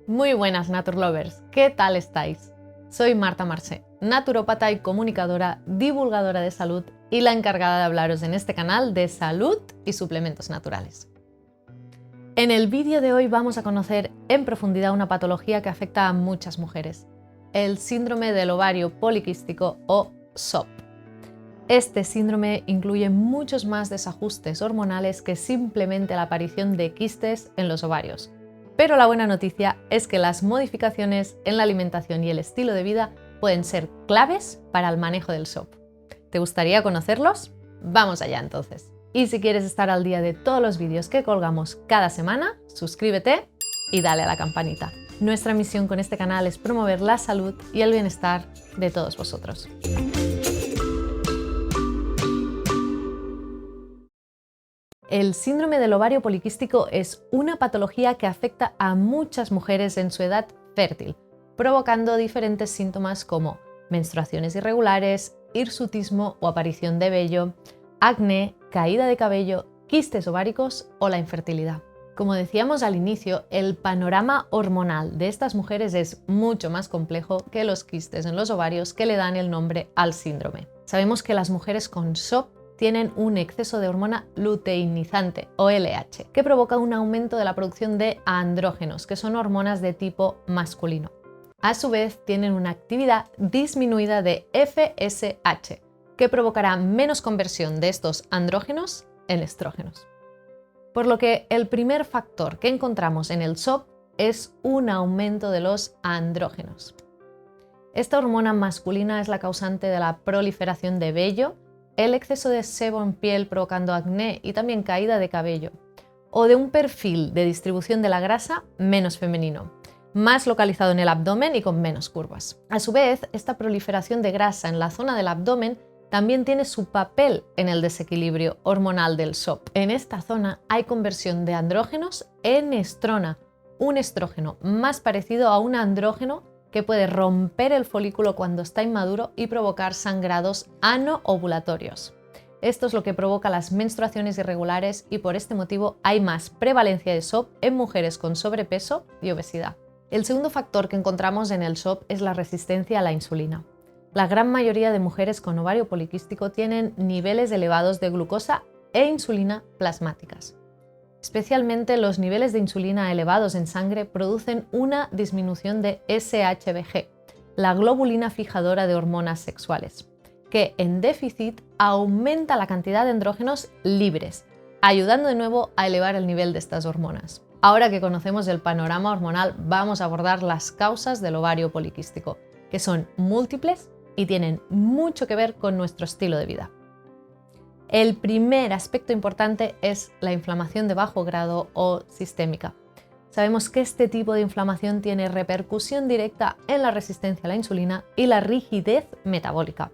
Muy buenas Naturlovers, ¿qué tal estáis? Soy Marta Marsé, naturópata y comunicadora, divulgadora de salud y la encargada de hablaros en este canal de salud y suplementos naturales. En el vídeo de hoy vamos a conocer en profundidad una patología que afecta a muchas mujeres, el síndrome del ovario poliquístico o SOP. Este síndrome incluye muchos más desajustes hormonales que simplemente la aparición de quistes en los ovarios. Pero la buena noticia es que las modificaciones en la alimentación y el estilo de vida pueden ser claves para el manejo del SOP. ¿Te gustaría conocerlos? Vamos allá entonces. Y si quieres estar al día de todos los vídeos que colgamos cada semana, suscríbete y dale a la campanita. Nuestra misión con este canal es promover la salud y el bienestar de todos vosotros. El síndrome del ovario poliquístico es una patología que afecta a muchas mujeres en su edad fértil, provocando diferentes síntomas como menstruaciones irregulares, hirsutismo o aparición de vello, acné, caída de cabello, quistes ováricos o la infertilidad. Como decíamos al inicio, el panorama hormonal de estas mujeres es mucho más complejo que los quistes en los ovarios que le dan el nombre al síndrome. Sabemos que las mujeres con SOP tienen un exceso de hormona luteinizante o LH, que provoca un aumento de la producción de andrógenos, que son hormonas de tipo masculino. A su vez, tienen una actividad disminuida de FSH, que provocará menos conversión de estos andrógenos en estrógenos. Por lo que el primer factor que encontramos en el SOP es un aumento de los andrógenos. Esta hormona masculina es la causante de la proliferación de vello, el exceso de sebo en piel provocando acné y también caída de cabello, o de un perfil de distribución de la grasa menos femenino, más localizado en el abdomen y con menos curvas. A su vez, esta proliferación de grasa en la zona del abdomen también tiene su papel en el desequilibrio hormonal del SOP. En esta zona hay conversión de andrógenos en estrona, un estrógeno más parecido a un andrógeno que puede romper el folículo cuando está inmaduro y provocar sangrados ano-ovulatorios. Esto es lo que provoca las menstruaciones irregulares y por este motivo hay más prevalencia de SOP en mujeres con sobrepeso y obesidad. El segundo factor que encontramos en el SOP es la resistencia a la insulina. La gran mayoría de mujeres con ovario poliquístico tienen niveles elevados de glucosa e insulina plasmáticas. Especialmente los niveles de insulina elevados en sangre producen una disminución de SHBG, la globulina fijadora de hormonas sexuales, que en déficit aumenta la cantidad de andrógenos libres, ayudando de nuevo a elevar el nivel de estas hormonas. Ahora que conocemos el panorama hormonal, vamos a abordar las causas del ovario poliquístico, que son múltiples y tienen mucho que ver con nuestro estilo de vida. El primer aspecto importante es la inflamación de bajo grado o sistémica. Sabemos que este tipo de inflamación tiene repercusión directa en la resistencia a la insulina y la rigidez metabólica.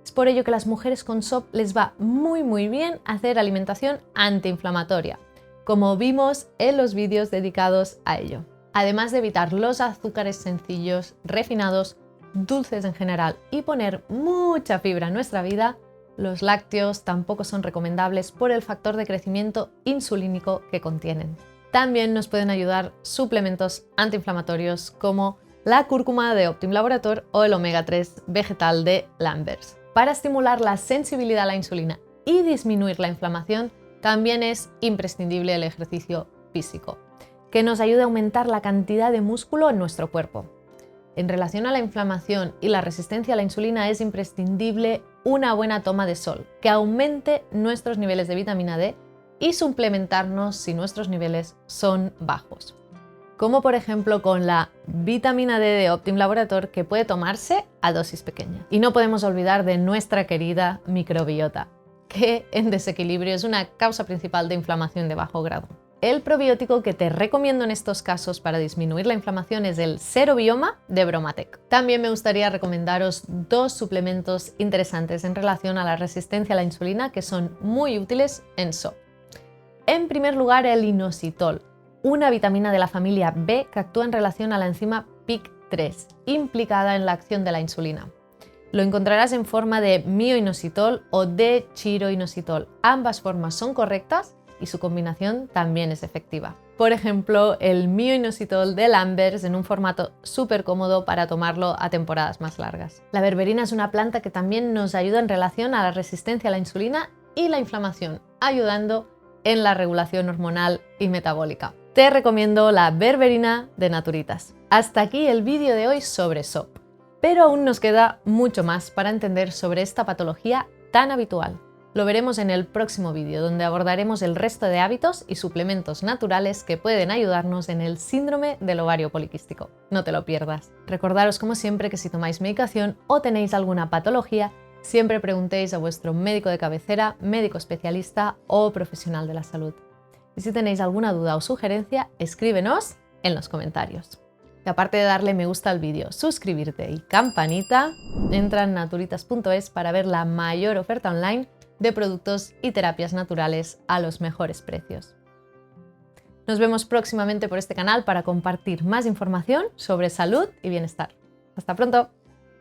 Es por ello que a las mujeres con SOP les va muy bien hacer alimentación antiinflamatoria, como vimos en los vídeos dedicados a ello. Además de evitar los azúcares sencillos, refinados, dulces en general y poner mucha fibra en nuestra vida, los lácteos tampoco son recomendables por el factor de crecimiento insulínico que contienen. También nos pueden ayudar suplementos antiinflamatorios como la cúrcuma de Optim Laborator o el omega 3 vegetal de Lambers. Para estimular la sensibilidad a la insulina y disminuir la inflamación, también es imprescindible el ejercicio físico, que nos ayude a aumentar la cantidad de músculo en nuestro cuerpo. En relación a la inflamación y la resistencia a la insulina es imprescindible una buena toma de sol, que aumente nuestros niveles de vitamina D y suplementarnos si nuestros niveles son bajos. Como por ejemplo con la vitamina D de Optim Laborator, que puede tomarse a dosis pequeña. Y no podemos olvidar de nuestra querida microbiota, que en desequilibrio es una causa principal de inflamación de bajo grado. El probiótico que te recomiendo en estos casos para disminuir la inflamación es el Serobioma de Bromatec. También me gustaría recomendaros dos suplementos interesantes en relación a la resistencia a la insulina que son muy útiles en SOP. En primer lugar, el inositol, una vitamina de la familia B que actúa en relación a la enzima PIK3, implicada en la acción de la insulina. Lo encontrarás en forma de mioinositol o de chiroinositol. Ambas formas son correctas y su combinación también es efectiva. Por ejemplo, el myo-inositol de Lambers en un formato súper cómodo para tomarlo a temporadas más largas. La berberina es una planta que también nos ayuda en relación a la resistencia a la insulina y la inflamación, ayudando en la regulación hormonal y metabólica. Te recomiendo la berberina de Naturitas. Hasta aquí el vídeo de hoy sobre SOP. Pero aún nos queda mucho más para entender sobre esta patología tan habitual. Lo veremos en el próximo vídeo, donde abordaremos el resto de hábitos y suplementos naturales que pueden ayudarnos en el síndrome del ovario poliquístico. No te lo pierdas. Recordaros como siempre que si tomáis medicación o tenéis alguna patología, siempre preguntéis a vuestro médico de cabecera, médico especialista o profesional de la salud. Y si tenéis alguna duda o sugerencia, escríbenos en los comentarios. Y aparte de darle me gusta al vídeo, suscribirte y campanita, entra en naturitas.es para ver la mayor oferta online de productos y terapias naturales a los mejores precios. Nos vemos próximamente por este canal para compartir más información sobre salud y bienestar. ¡Hasta pronto!